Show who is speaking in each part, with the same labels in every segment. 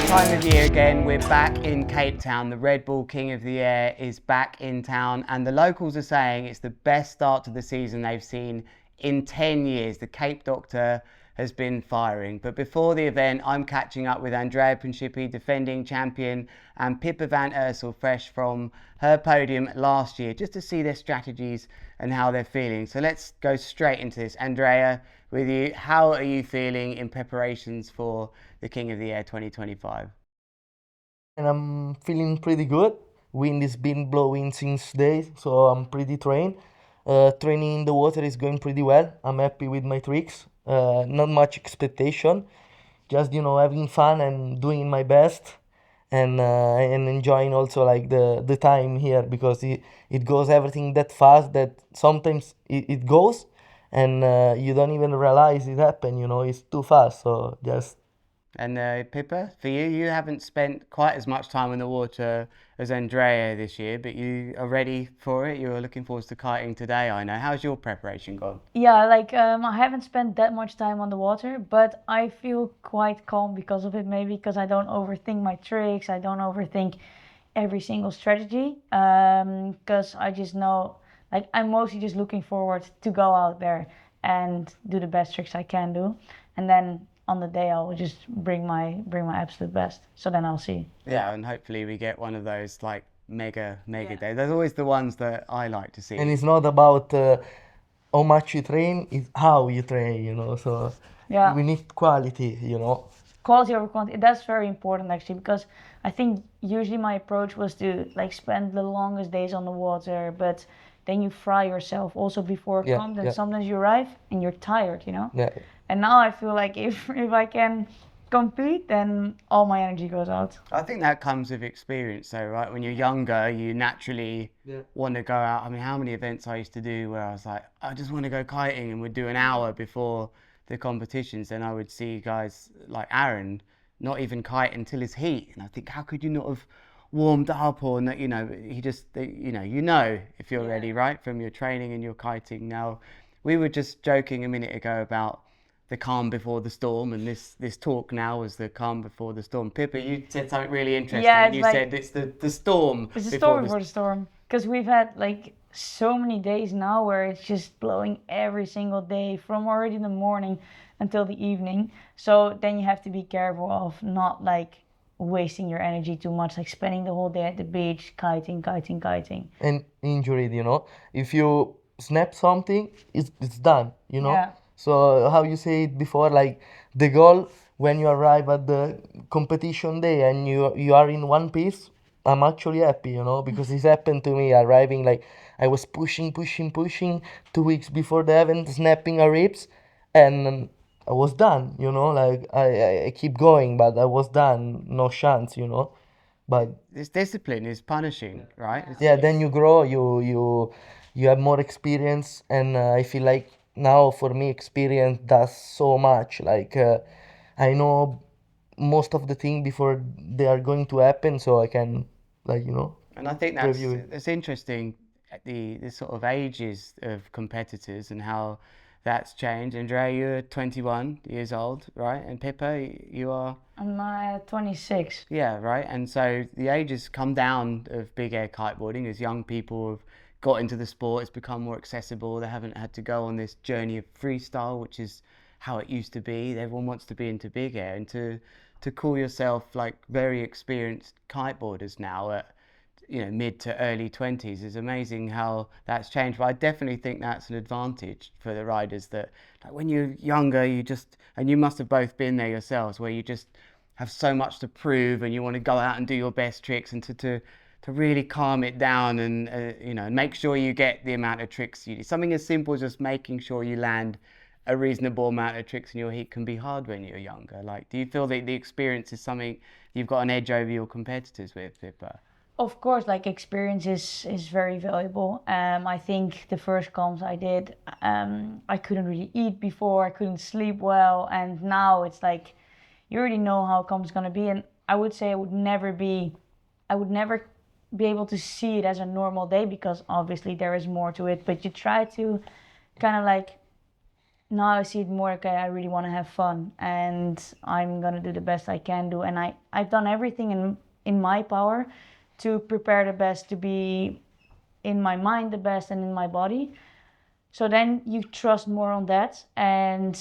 Speaker 1: Time of year again, we're back in Cape Town. The Red Bull King of the Air is back in town, and the locals are saying it's the best start to the season they've seen in 10 years. The Cape Doctor has been firing. But before the event, I'm catching up with Andrea Principi, defending champion, and Pippa van Iersel, fresh from her podium last year, just to see their strategies and how they're feeling. So let's go straight into this. Andrea, with you, how are you feeling in preparations for the King of the Air 2025?
Speaker 2: And I'm feeling pretty good. Wind has been blowing since days, so I'm pretty trained. Training in the water is going pretty well. I'm happy with my tricks. Not much expectation, just having fun and doing my best, and enjoying also like the time here because it goes everything that fast that sometimes it goes, and you don't even realize it happened. It's too fast. So just
Speaker 1: And Pippa, for you, you haven't spent quite as much time in the water as Andrea this year, but you are ready for it. You are looking forward to kiting today, I know. How's your preparation gone?
Speaker 3: Yeah, I haven't spent that much time on the water, but I feel quite calm because of it. Maybe because I don't overthink my tricks, I don't overthink every single strategy. Because I just know, like, I'm mostly just looking forward to go out there and do the best tricks I can do, and then on the day I'll just bring my absolute best. So then I'll see.
Speaker 1: Yeah, and hopefully we get one of those like mega days. There's always the ones that I like to
Speaker 2: and
Speaker 1: see.
Speaker 2: it's not about how much you train, it's how you train, so
Speaker 3: Yeah.
Speaker 2: we need quality.
Speaker 3: Quality over quantity, that's very important actually, because I think usually my approach was to like spend the longest days on the water, but then you fry yourself also before
Speaker 2: Yeah,
Speaker 3: comp, and
Speaker 2: yeah,
Speaker 3: sometimes you arrive and you're tired,
Speaker 2: yeah.
Speaker 3: and now I feel like if I can compete, then all my energy goes out.
Speaker 1: I think that comes with experience, though, right? When you're younger, you naturally
Speaker 2: Yeah.
Speaker 1: want to go out. I mean, how many events I used to do where I was like, I just want to go kiting, and would do an hour before the competitions. Then I would see guys like Aaron not even kite until his heat, and I think, how could you not have warmed up or not? He just, if you're ready, right, from your training and your kiting. Now, we were just joking a minute ago about the calm before the storm, and this talk now was the calm before the storm. Pippa, you said something really interesting.
Speaker 3: Yeah, it's
Speaker 1: You
Speaker 3: like
Speaker 1: said it's the storm
Speaker 3: it's a
Speaker 1: before
Speaker 3: storm before the storm, because we've had like so many days now where it's just blowing every single day from already the morning until the evening. So then you have to be careful of not like wasting your energy too much, like spending the whole day at the beach kiting, kiting, kiting.
Speaker 2: And injured. If you snap something, it's done.
Speaker 3: Yeah.
Speaker 2: So how you say it before, like the goal when you arrive at the competition day and you are in one piece, I'm actually happy, because it's happened to me arriving like I was pushing, pushing, pushing 2 weeks before the event, snapping a ribs, and I was done, like I keep going, but I was done, no chance. But
Speaker 1: this discipline is punishing, right?
Speaker 2: yeah, then you grow, you have more experience, and I feel like now for me experience does so much. Like I know most of the thing before they are going to happen, so I can like
Speaker 1: And I think
Speaker 2: preview it.
Speaker 1: that's interesting, the sort of ages of competitors and how that's changed. Andrea, you're 21 years old, right? And Pippa, you are.
Speaker 3: I'm 26.
Speaker 1: Yeah, right. And so the ages come down of big air kiteboarding as young people have got into the sport. It's become more accessible. They haven't had to go on this journey of freestyle, which is how it used to be. Everyone wants to be into big air, and to call yourself like very experienced kiteboarders now at mid to early 20s is amazing how that's changed. But I definitely think that's an advantage for the riders, that like when you're younger, you just, and you must have both been there yourselves, where you just have so much to prove and you want to go out and do your best tricks, and to really calm it down and make sure you get the amount of tricks you do. Something as simple as just making sure you land a reasonable amount of tricks in your heat can be hard when you're younger. Like, do you feel that the experience is something you've got an edge over your competitors with, Pippa?
Speaker 3: Of course, like experience is very valuable. I think the first comps I did, I couldn't really eat before, I couldn't sleep well, and now it's like you already know how comps gonna be. And I would say I would never be able to see it as a normal day, because obviously there is more to it. But you try to kind of like now I see it more, okay, I really want to have fun and I'm gonna do the best I can do. And I've done everything in my power to prepare the best, to be in my mind the best and in my body. So then you trust more on that, and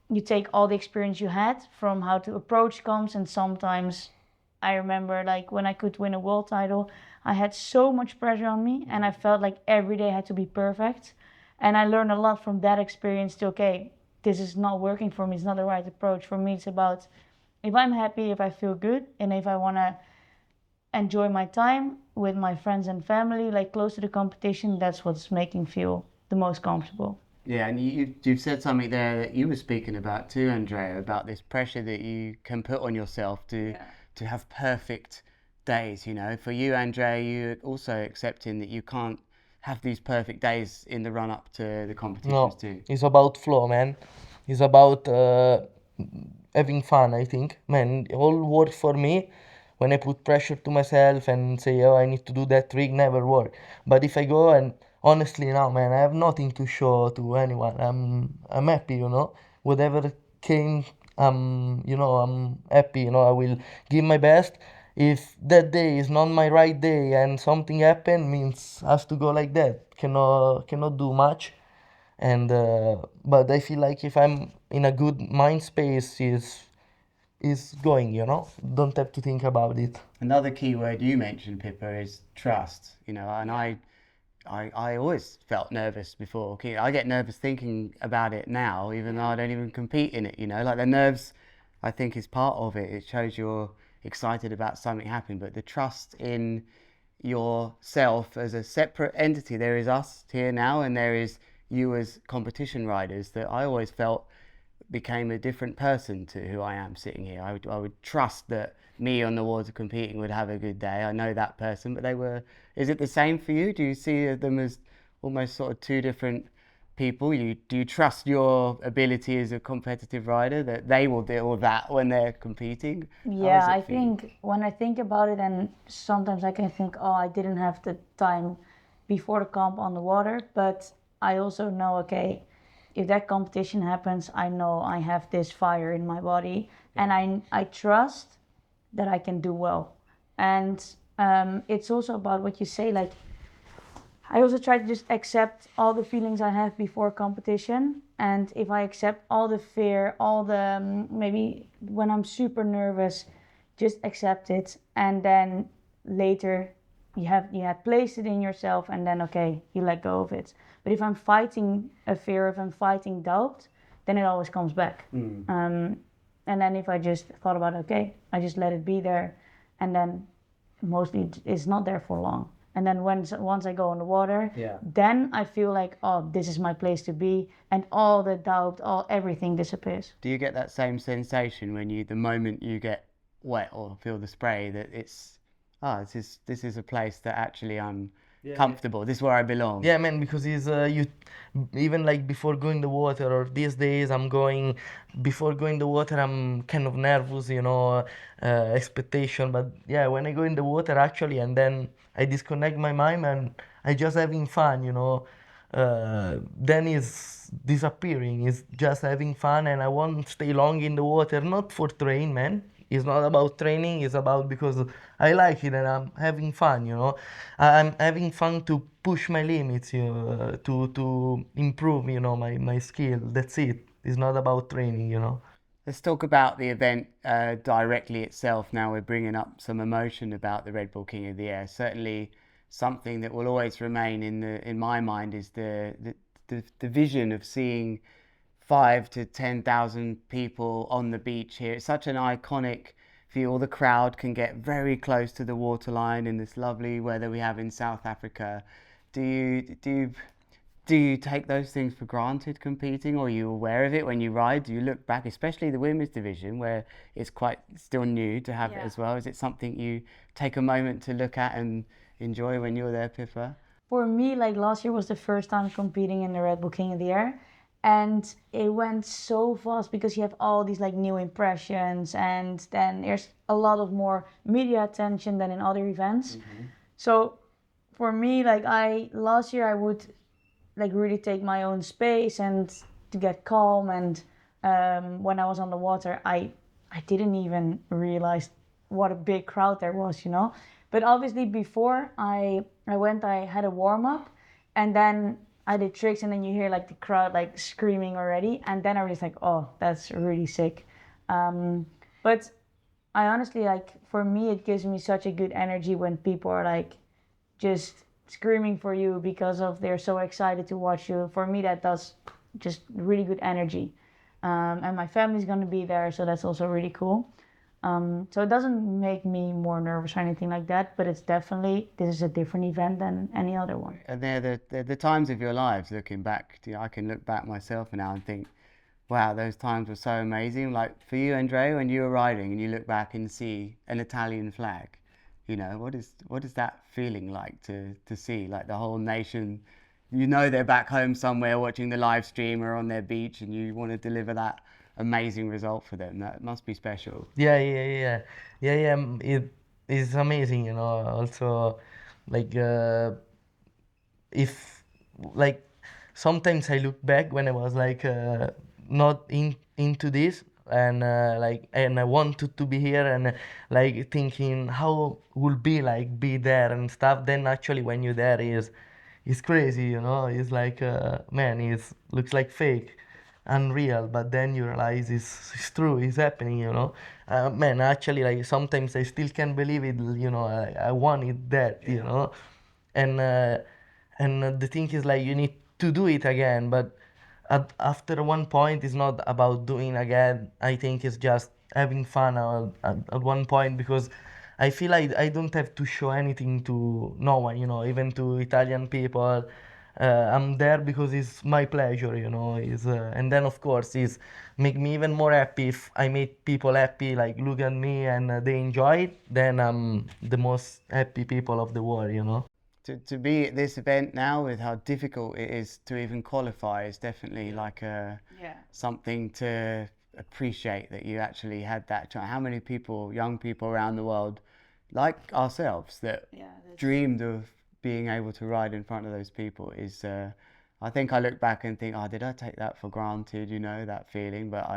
Speaker 3: you take all the experience you had from how to approach comps. And sometimes I remember, like, when I could win a world title, I had so much pressure on me and I felt like every day had to be perfect. And I learned a lot from that experience to, okay, this is not working for me, it's not the right approach. For me, it's about if I'm happy, if I feel good, and if I want to enjoy my time with my friends and family, like close to the competition, that's what's making me feel the most comfortable.
Speaker 1: Yeah, and you've said something there that you were speaking about too, Andrea, about this pressure that you can put on yourself to have perfect days. You know, for you, Andrea, you also accepting that you can't have these perfect days in the run up to the competitions
Speaker 2: No,
Speaker 1: too.
Speaker 2: it's about flow, man. It's about having fun, I think. Man, all work for me when I put pressure to myself and say, oh, I need to do that trick, never work. But if I go and honestly now, man, I have nothing to show to anyone. I'm happy, you know. Whatever came, I'm happy, you know. I will give my best. If that day is not my right day and something happen, means has to go like that. Cannot do much. And but I feel like if I'm in a good mind space, is going, you know. Don't have to think about it.
Speaker 1: Another key word you mentioned, Pippa, is trust. You know, and I always felt nervous before. I get nervous thinking about it now, even though I don't even compete in it. You know, like the nerves, I think, is part of it. It shows you're excited about something happening, but the trust in yourself as a separate entity. There is us here now, and there is you as competition riders. That I always felt became a different person to who I am sitting here. I would trust that me on the water competing would have a good day. I know that person, but they were. Is it the same for you? Do you see them as almost sort of two different people? Do you trust your ability as a competitive rider that they will deal with that when they're competing?
Speaker 3: Yeah, I think when I think about it, and sometimes I can think, oh, I didn't have the time before the comp on the water, but I also know, okay, if that competition happens, I know I have this fire in my body, and I trust that I can do well. And it's also about what you say, like, I also try to just accept all the feelings I have before competition. And if I accept all the fear, all the maybe when I'm super nervous, just accept it. And then later you have placed it in yourself, and then okay, you let go of it. But if I'm fighting a fear, if I'm fighting doubt, then it always comes back. And then if I just thought about, okay, I just let it be there, and then mostly it's not there for long. And then once I go on the water, then I feel like, oh, this is my place to be, and all the doubt, everything disappears.
Speaker 1: Do you get that same sensation when the moment you get wet or feel the spray, that it's this is a place that actually I'm comfortable. This is where I belong.
Speaker 2: Yeah, man, because it's you even like before going the water, or these days before going the water I'm kind of nervous, you know, expectation. But yeah, when I go in the water actually, and then I disconnect my mind and I just having fun, you know, then it's disappearing. It's just having fun, and I won't stay long in the water, not for train, man. It's not about training, it's about because I like it and I'm having fun, you know. I'm having fun to push my limits, you know, to improve, you know, my skill. That's it. It's not about training, you know.
Speaker 1: Let's talk about the event directly itself. Now we're bringing up some emotion about the Red Bull King of the Air. Certainly, something that will always remain in my mind is the vision of seeing 5 to 10,000 people on the beach here. It's such an iconic view. All the crowd can get very close to the waterline in this lovely weather we have in South Africa. Do you take those things for granted competing, or are you aware of it when you ride? Do you look back, especially the women's division where it's quite still new to have it as well? Is it something you take a moment to look at and enjoy when you're there, Pippa?
Speaker 3: For me, like last year was the first time competing in the Red Bull King of the Air, and it went so fast because you have all these like new impressions, and then there's a lot of more media attention than in other events. So for me, like last year I would like really take my own space and to get calm. And when I was on the water, I didn't even realize what a big crowd there was, you know. But obviously before I went, I had a warm up, and then I did tricks, and then you hear like the crowd like screaming already, and then I was like, oh, that's really sick. But I honestly, like, for me, it gives me such a good energy when people are like just screaming for you because of they're so excited to watch you. For me, that does just really good energy. And my family's gonna be there, so that's also really cool. So it doesn't make me more nervous or anything like that, but it's definitely, this is a different event than any other one.
Speaker 1: And they're the times of your lives looking back. I can look back myself now and think, wow, those times were so amazing. Like for you, Andrea, when you were riding and you look back and see an Italian flag, you know, what is that feeling like to see like the whole nation, you know, they're back home somewhere watching the live stream or on their beach, and you want to deliver that amazing result for them. That must be special.
Speaker 2: Yeah. It is amazing, you know. Also, like if like sometimes I look back when I was like not into this, and and I wanted to be here, and like thinking how would be like be there and stuff. Then actually when you're there is crazy, you know. It's like man, it looks like fake, unreal, but then you realize it's true, it's happening, you know. Man, actually, like sometimes I still can't believe it, you know. I wanted that, you know. And the thing is, like, you need to do it again, but after one point it's not about doing again. I think it's just having fun at one point, because I feel like I don't have to show anything to no one, you know, even to Italian people. I'm there because it's my pleasure, you know. Is And then of course it's make me even more happy if I make people happy, like look at me and they enjoy it. Then I'm the most happy people of the world, you know.
Speaker 1: To be at this event now with how difficult it is to even qualify is definitely like something to appreciate, that you actually had that chance. How many people, young people around the world like ourselves, that dreamed of being able to ride in front of those people is I think I look back and think, oh, did I take that for granted, you know, that feeling? But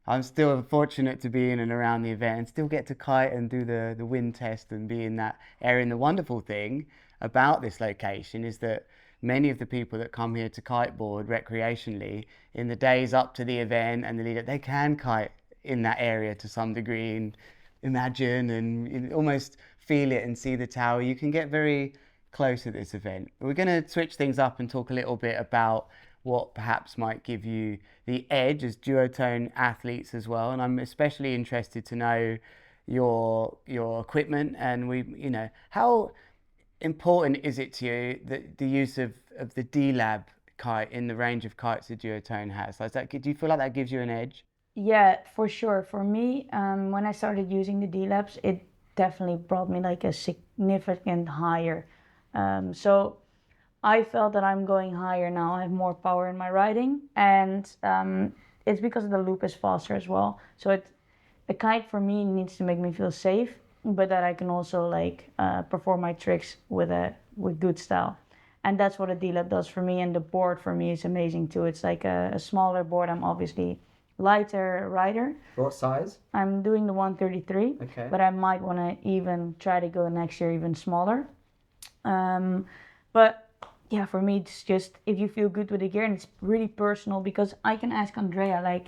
Speaker 1: I'm still fortunate to be in and around the event and still get to kite and do the wind test and be in that area. And the wonderful thing about this location is that many of the people that come here to kiteboard recreationally in the days up to the event and the lead up, they can kite in that area to some degree and imagine and almost feel it and see the tower. You can get very close at this event. We're going to switch things up and talk a little bit about what perhaps might give you the edge as duotone athletes as well. And I'm especially interested to know your equipment, and you know, how important is it to you the use of the D-Lab kite in the range of kites the duotone has? Do you feel like that gives you an edge?
Speaker 3: Yeah, for sure. For me, when I started using the D-Labs, it definitely brought me like a significant higher. So I felt that I'm going higher now. I have more power in my riding, and it's because the loop is faster as well. So a kite for me needs to make me feel safe, but that I can also like perform my tricks with good style. And that's what a D-Lab does for me. And the board for me is amazing too. It's like a smaller board. I'm obviously lighter rider.
Speaker 4: What size?
Speaker 3: I'm doing the 133,
Speaker 4: Okay.
Speaker 3: but I might want to even try to go next year even smaller. But yeah, for me, it's just if you feel good with the gear, and it's really personal, because I can ask Andrea, like,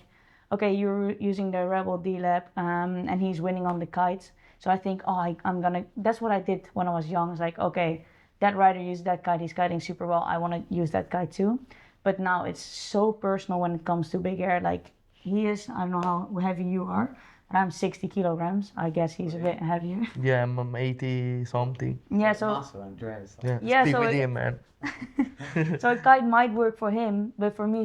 Speaker 3: okay, you're using the Rebel D-Lab, and he's winning on the kites. So I think, oh, I'm gonna, that's what I did when I was young. It's like, okay, that rider used that kite, he's kiting super well, I want to use that kite too. But now it's so personal when it comes to big air. Like he is, I don't know how heavy you are, but I'm 60 kilograms. I guess he's a bit heavier.
Speaker 2: Yeah, I'm 80 something.
Speaker 3: Yeah, so
Speaker 4: Muscle, Andreas.
Speaker 2: Yeah,
Speaker 3: so
Speaker 2: with him, man.
Speaker 3: so a kite might work for him, but for me,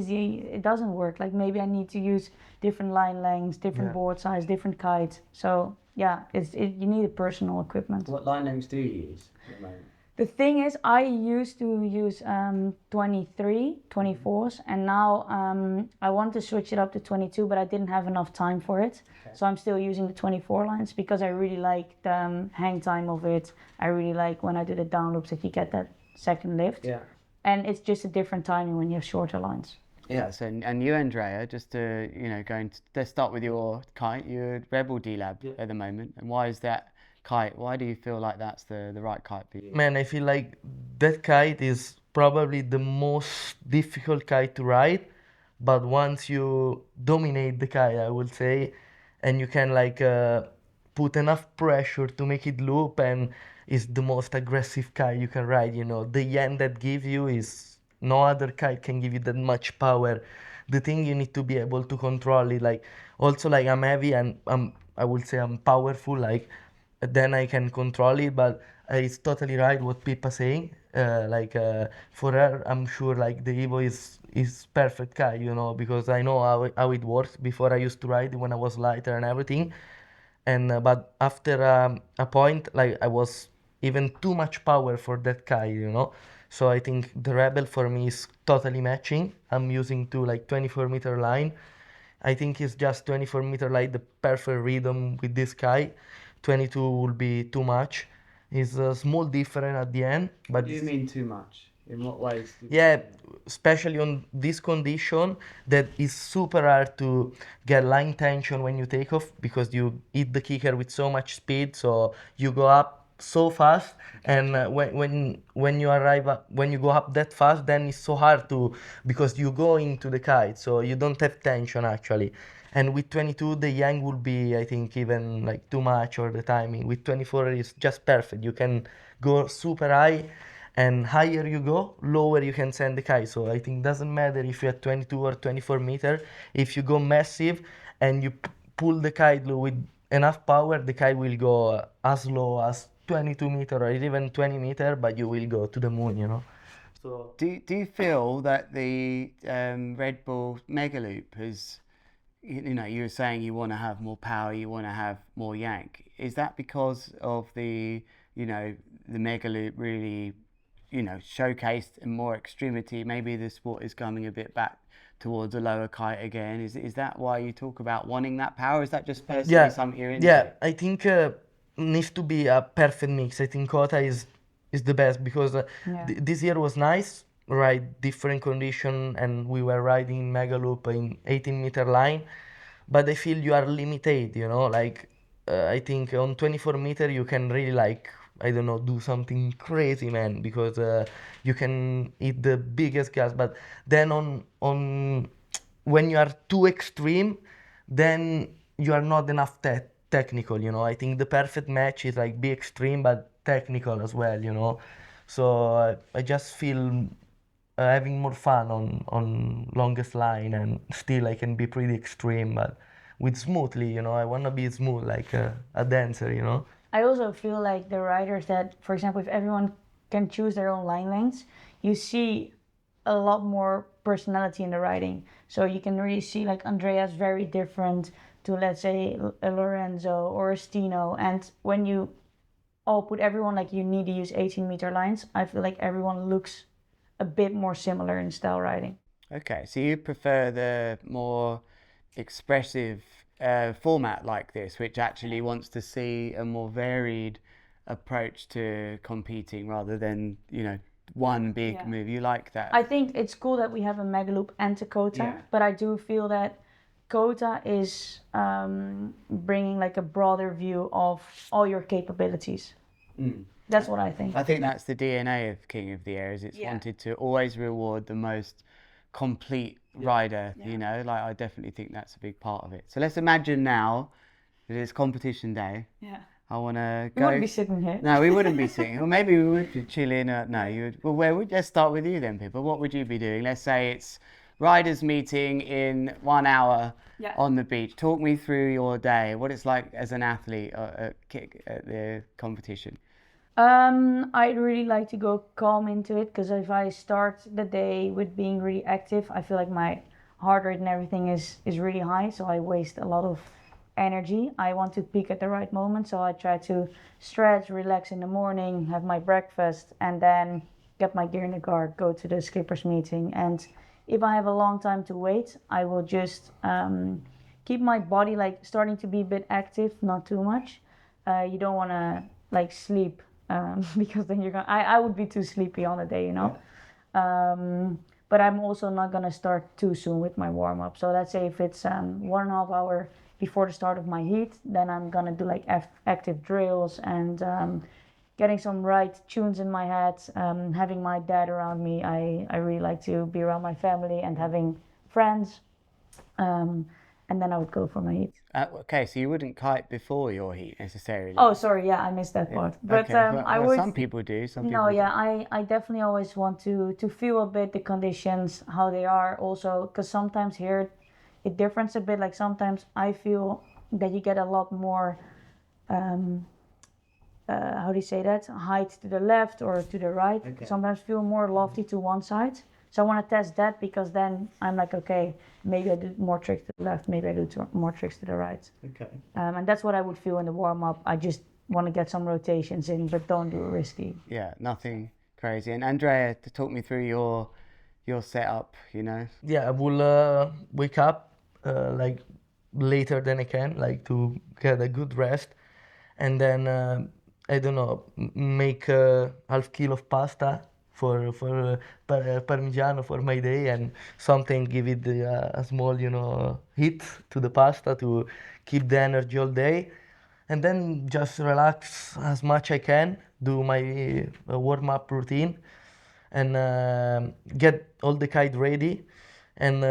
Speaker 3: it doesn't work. Like maybe I need to use different line lengths, different board size, different kites. So yeah, you need a personal equipment.
Speaker 4: What line lengths do you use at the moment?
Speaker 3: The thing is, I used to use 23, 24s, and now I want to switch it up to 22, but I didn't have enough time for it. Okay. So I'm still using the 24 lines because I really like the hang time of it. I really like when I do the down loops that you get that second lift.
Speaker 4: Yeah.
Speaker 3: And it's just a different timing when you have shorter lines.
Speaker 1: Yes, and you, Andrea, just to let's start with your kite. You're at Rebel D Lab at the moment, and why is that kite? Why do you feel like that's the right kite for you?
Speaker 2: Man, I feel like that kite is probably the most difficult kite to ride, but once you dominate the kite, I would say, and you can put enough pressure to make it loop, and it's the most aggressive kite you can ride, you know. The yen that gives you is no other kite can give you that much power. The thing you need to be able to control it, like also like I'm heavy and I would say I'm powerful, like then I can control it. But it's totally right what Pippa saying. For her, I'm sure like the Evo is perfect car, you know, because I know how it works. Before I used to ride when I was lighter and everything, and but after a point, like I was even too much power for that car, you know. So I think the Rebel for me is totally matching. I'm using two like 24-meter line. I think it's just 24-meter like the perfect rhythm with this guy. 22 will be too much. It's a small difference at the end,
Speaker 4: What
Speaker 2: but
Speaker 4: do you mean too much? In what ways?
Speaker 2: yeah, especially on this condition that is super hard to get line tension when you take off because you hit the kicker with so much speed, so you go up so fast, and when you arrive up, when you go up that fast, then it's so hard to because you go into the kite, so you don't have tension actually. And with 22, the yang will be, I think, even like too much, or the timing. With 24, it's just perfect. You can go super high, and higher you go, lower you can send the kite. So I think doesn't matter if you're at 22 or 24-meter. If you go massive and you pull the kite with enough power, the kite will go as low as 22-meter or even 20-meter, but you will go to the moon, you know. So
Speaker 1: Do you feel that the Red Bull Mega Loop has, you were saying you want to have more power, you want to have more yank. Is that because of the Mega Loop really, showcased in more extremity? Maybe the sport is coming a bit back towards a lower kite again. Is that why you talk about wanting that power? Is that just personally something you're into?
Speaker 2: yeah, I think needs to be a perfect mix. I think KOTA is the best because this year was nice, right? Different condition, and we were riding mega loop in 18-meter line, but I feel you are limited. You know, like I think on 24-meter you can really like, I don't know, do something crazy, man, because you can hit the biggest gas. But then on when you are too extreme, then you are not enough technical, you know. I think the perfect match is like be extreme but technical as well, you know. So I just feel having more fun on longest line, and still I can be pretty extreme, but with smoothly, you know. I want to be smooth like a dancer, you know.
Speaker 3: I also feel like the riders that, for example, if everyone can choose their own line lengths, you see a lot more personality in the riding. So you can really see like Andrea's very different to, let's say, a Lorenzo or a Stino. And when you all put everyone, like, you need to use 18-meter lines, I feel like everyone looks a bit more similar in style riding.
Speaker 1: Okay, so you prefer the more expressive format like this, which actually wants to see a more varied approach to competing rather than, one big move. You like that?
Speaker 3: I think it's cool that we have a Megaloop and a KOTA, but I do feel that KOTA is bringing like a broader view of all your capabilities. That's what I think.
Speaker 1: I think that's the DNA of King of the Air, is it's wanted to always reward the most complete rider, like I definitely think that's a big part of it. So let's imagine now that it's competition day. I want to go.
Speaker 3: We wouldn't be sitting here.
Speaker 1: No, we wouldn't be sitting. Well, maybe we would be chilling. No, you would. Well, let's start with you then, Pippa. What would you be doing? Let's say it's riders meeting in 1 hour on the beach. Talk me through your day, what it's like as an athlete at the competition.
Speaker 3: I'd really like to go calm into it, because if I start the day with being really active, I feel like my heart rate and everything is really high, so I waste a lot of energy. I want to peak at the right moment, so I try to stretch, relax in the morning, have my breakfast, and then get my gear in the car, go to the skippers meeting. And if I have a long time to wait, I will just keep my body like starting to be a bit active, not too much. You don't want to like sleep because then you're gonna. I would be too sleepy on the day, you know. but I'm also not gonna start too soon with my warm up. So let's say if it's 1.5 hour before the start of my heat, then I'm gonna do like active drills and getting some right tunes in my head. Having my dad around me, I really like to be around my family and having friends. And then I would go for my heat.
Speaker 1: Okay, so you wouldn't kite before your heat necessarily.
Speaker 3: Oh, sorry, yeah, I missed that part. But
Speaker 1: Okay, well,
Speaker 3: I
Speaker 1: well,
Speaker 3: would.
Speaker 1: some people do. Some people
Speaker 3: No,
Speaker 1: do.
Speaker 3: yeah, I definitely always want to feel a bit the conditions, how they are also, because sometimes here it differs a bit. Like sometimes I feel that you get a lot more, how do you say that? Height to the left or to the right.
Speaker 1: Okay.
Speaker 3: Sometimes feel more lofty to one side. So I want to test that because then I'm like, okay, maybe I do more tricks to the left, maybe I do more tricks to the right.
Speaker 1: Okay.
Speaker 3: And that's what I would feel in the warm up. I just want to get some rotations in, but don't do it risky.
Speaker 1: Yeah, nothing crazy. And Andrea, to talk me through your setup, you know.
Speaker 2: Yeah, I will wake up like later than I can, like to get a good rest, and then I don't know, make half kilo of pasta for parmigiano for my day, and something give it a small, you know, hit to the pasta to keep the energy all day, and then just relax as much I can, do my warm up routine, and get all the kite ready. And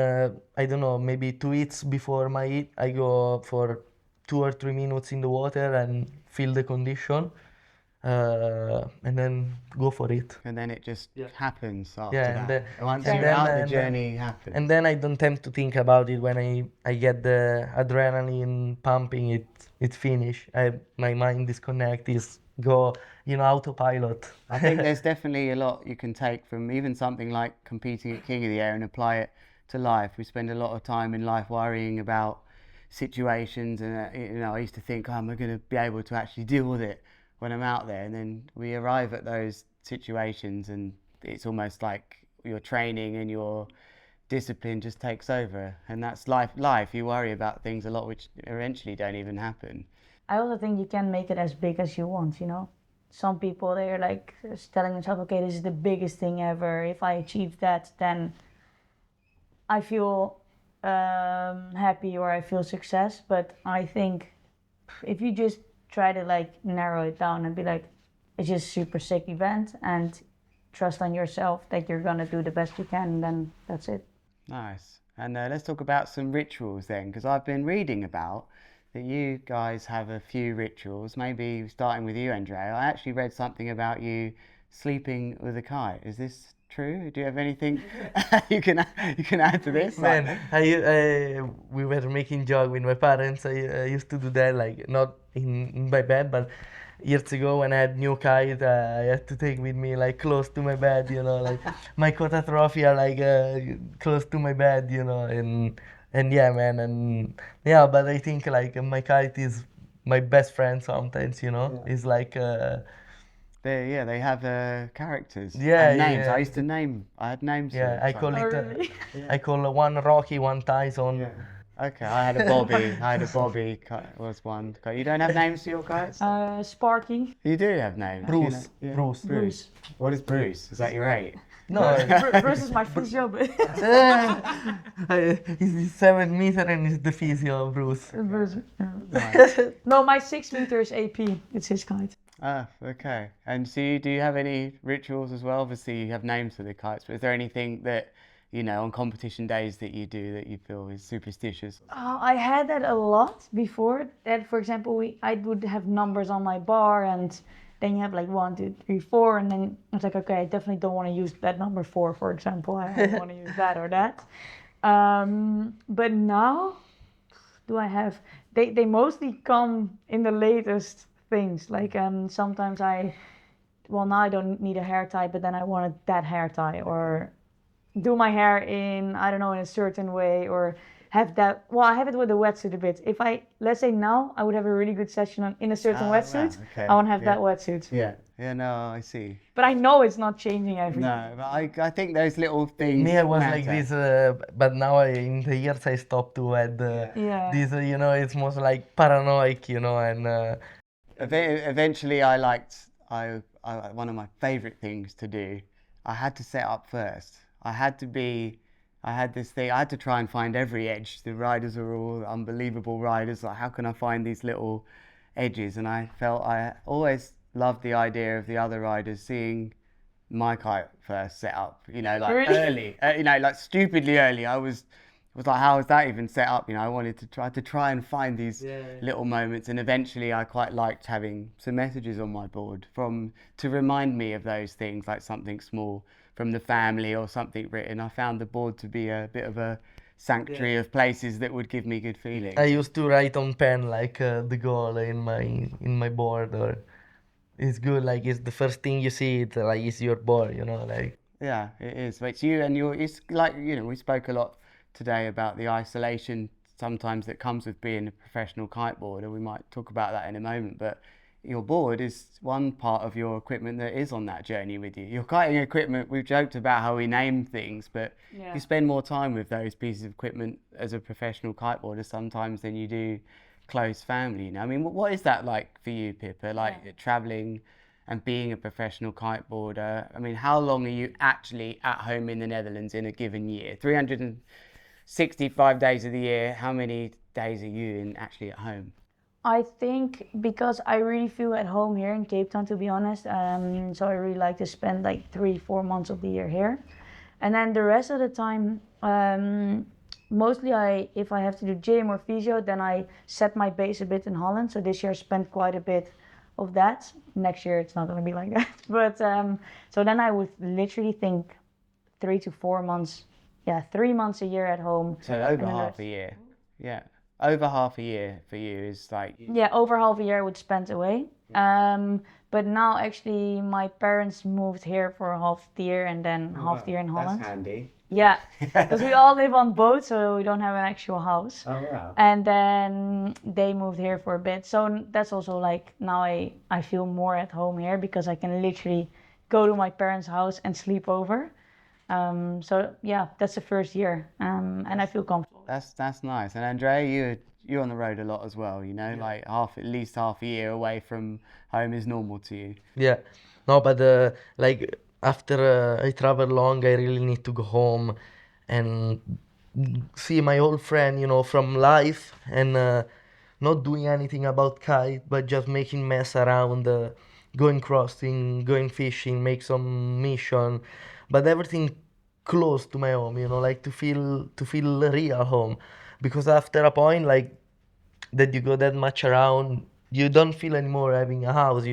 Speaker 2: I don't know, maybe 2 hits before my hit, I go for 2 or 3 minutes in the water and feel the condition, and then go for it.
Speaker 1: And then it just happens after
Speaker 2: Yeah,
Speaker 1: that.
Speaker 2: and then,
Speaker 1: Once
Speaker 2: and
Speaker 1: you're
Speaker 2: then,
Speaker 1: out, the
Speaker 2: and,
Speaker 1: journey happens.
Speaker 2: and then I don't tend to think about it when I get the adrenaline pumping. It's finished. My mind disconnect is go, you know, autopilot.
Speaker 1: I think there's definitely a lot you can take from even something like competing at King of the Air and apply it to life. We spend a lot of time in life worrying about situations, and you know, I used to think, oh, am I going to be able to actually deal with it when I'm out there? And then we arrive at those situations, and it's almost like your training and your discipline just takes over, and that's life. You worry about things a lot which eventually don't even happen.
Speaker 3: I also think you can make it as big as you want, you know. Some people, they're like telling themselves, okay, this is the biggest thing ever. If I achieve that, then I feel happy or I feel success. But I think if you just try to like narrow it down and be like, it's just a super sick event and trust on yourself that you're gonna do the best you can, then that's it.
Speaker 1: Nice. And let's talk about some rituals then, because I've been reading about that you guys have a few rituals, maybe starting with you, Andrea. I actually read something about you sleeping with a kite. Is this true? Do you have anything you can add to this?
Speaker 2: Man, we were making joke with my parents. I used to do that, like not in my bed, but years ago when I had new kite, I had to take with me like close to my bed, you know, like my KOTA trophy are like close to my bed, you know, and yeah, man, and yeah, but I think like my kite is my best friend sometimes, you know.
Speaker 1: Yeah.
Speaker 2: It's like
Speaker 1: They have characters
Speaker 2: Yeah,
Speaker 1: and names.
Speaker 2: yeah.
Speaker 1: I had names.
Speaker 2: yeah,
Speaker 1: for
Speaker 2: I call
Speaker 3: Oh,
Speaker 2: it
Speaker 3: really?
Speaker 2: I call one Rocky, one Tyson.
Speaker 1: Okay, I had a Bobby. Was one. You don't have names for your kites?
Speaker 3: Sparky.
Speaker 1: You do have names.
Speaker 2: Bruce,
Speaker 1: Yeah.
Speaker 2: Bruce.
Speaker 3: Bruce.
Speaker 1: What is Bruce? Is that your eight?
Speaker 2: No,
Speaker 3: Bruce is my physio, but
Speaker 2: he's 7 meter and he's the physio, Bruce.
Speaker 3: Bruce.
Speaker 1: Nice.
Speaker 3: No, my 6 meters AP. It's his kite.
Speaker 1: Ah, okay. And so do you have any rituals as well? Obviously, you have names for the kites, but is there anything that, you know, on competition days that you do that you feel is superstitious?
Speaker 3: I had that a lot before. That, for example, I would have numbers on my bar, and then you have like 1, 2, 3, 4, and then it's like, okay, I definitely don't want to use that number 4, for example. I don't want to use that or that. But now, do I have? They mostly come in the latest things. Like sometimes now I don't need a hair tie, but then I wanted that hair tie, or do my hair in, I don't know, in a certain way, or have that. Well, I have it with the wetsuit a bit. If let's say now I would have a really good session in a certain wetsuit,
Speaker 1: wow, okay,
Speaker 3: I want to have
Speaker 1: yeah.
Speaker 3: that wetsuit.
Speaker 1: Yeah, no, I see.
Speaker 3: But I know it's not changing everything.
Speaker 1: No, but I think those little things.
Speaker 2: Me, I was
Speaker 1: matter.
Speaker 2: like this, but now in the years I stopped to add
Speaker 3: Yeah.
Speaker 2: this, you know, it's most like paranoid, you know, and
Speaker 1: Eventually, I one of my favorite things to do. I had to set up first. I had to be, I had this thing, I had to try and find every edge. The riders are all unbelievable riders. Like, how can I find these little edges? And I felt I always loved the idea of the other riders seeing my kite first set up, like
Speaker 3: Really?
Speaker 1: early, like stupidly early. I was like, how is that even set up? I wanted to try and find these little moments, and eventually I quite liked having some messages on my board to remind me of those things, like something small from the family or something written. I found the board to be a bit of a sanctuary of places that would give me good feelings.
Speaker 2: I used to write on pen like the goal in my board, or it's good, like it's the first thing you see, it like it's your board, like.
Speaker 1: Yeah, it is. But it's you and it's like, we spoke a lot today about the isolation sometimes that comes with being a professional kiteboarder. We might talk about that in a moment, but your board is one part of your equipment that is on that journey with you. Your kiting equipment, we've joked about how we name things, but you spend more time with those pieces of equipment as a professional kiteboarder sometimes than you do close family. I mean, what is that like for you, Pippa? Like traveling and being a professional kiteboarder. I mean, how long are you actually at home in the Netherlands in a given year? 365 days of the year. How many days are you actually at home?
Speaker 3: I think because I really feel at home here in Cape Town, to be honest. So I really like to spend like 3-4 months of the year here. And then the rest of the time, mostly if I have to do gym or physio, then I set my base a bit in Holland. So this year I spent quite a bit of that. Next year it's not going to be like that. But so then I would literally think 3 to 4 months, 3 months a year at home.
Speaker 1: So over half a year. Yeah. Over half a year for you is like...
Speaker 3: Yeah, over half a year I would spend away. But now actually my parents moved here for half the year and then half the year in Holland.
Speaker 1: That's handy.
Speaker 3: Yeah, because we all live on boats, so we don't have an actual house.
Speaker 1: Oh, wow.
Speaker 3: And then they moved here for a bit. So that's also like, now I feel more at home here because I can literally go to my parents' house and sleep over. So yeah, that's the first year, and I feel comfortable.
Speaker 1: That's nice. And Andrea, you're on the road a lot as well, like at least half a year away from home is normal to you.
Speaker 2: Yeah, no, but like after I travel long, I really need to go home and see my old friend, from life, and not doing anything about kite, but just making mess around, going crossing, going fishing, make some mission, but everything close to my home, like to feel real home, because after a point like that you go that much around, you don't feel anymore having a house,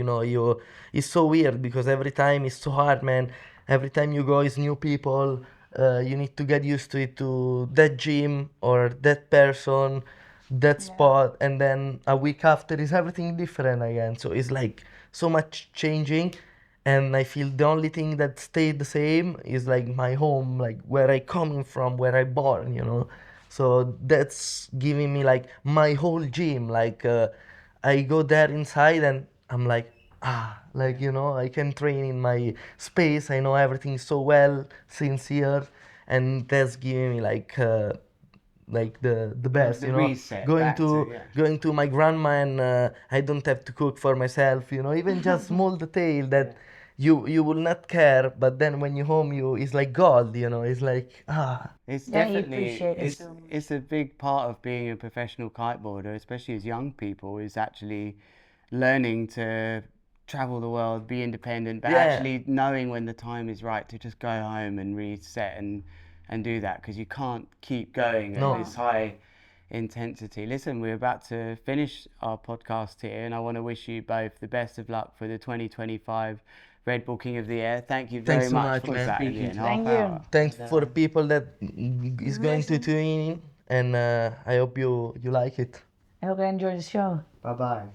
Speaker 2: it's so weird because every time it's so hard, man. Every time you go is new people, you need to get used to it, to that gym or that person, that spot, and then a week after is everything different again. So it's like so much changing, and I feel the only thing that stayed the same is like my home, like where I coming from, where I born. So that's giving me like my whole gym. Like I go there inside and I'm like, like, I can train in my space. I know everything so well since years, and that's giving me like the best,
Speaker 1: The reset
Speaker 2: going
Speaker 1: back
Speaker 2: going to my grandma, and I don't have to cook for myself, even just small detail that you will not care, but then when you're home, it's like gold, it's like
Speaker 1: It's
Speaker 3: You
Speaker 1: definitely
Speaker 3: appreciate it so much.
Speaker 1: it's a big part of being a professional kiteboarder, especially as young people, is actually learning to travel the world, be independent, but actually knowing when the time is right to just go home and reset and do that, because you can't keep going at this high intensity. Listen, we're about to finish our podcast here, and I want to wish you both the best of luck for the 2025 Red Bull King of the Air. Thank you very
Speaker 2: Thanks so much,
Speaker 1: for
Speaker 2: man.
Speaker 1: that in the end.
Speaker 3: Thank
Speaker 1: Half
Speaker 3: you.
Speaker 1: hour.
Speaker 2: thanks for the people that is going to tune in, and I hope you like it.
Speaker 3: I hope you enjoy the show.
Speaker 4: Bye bye.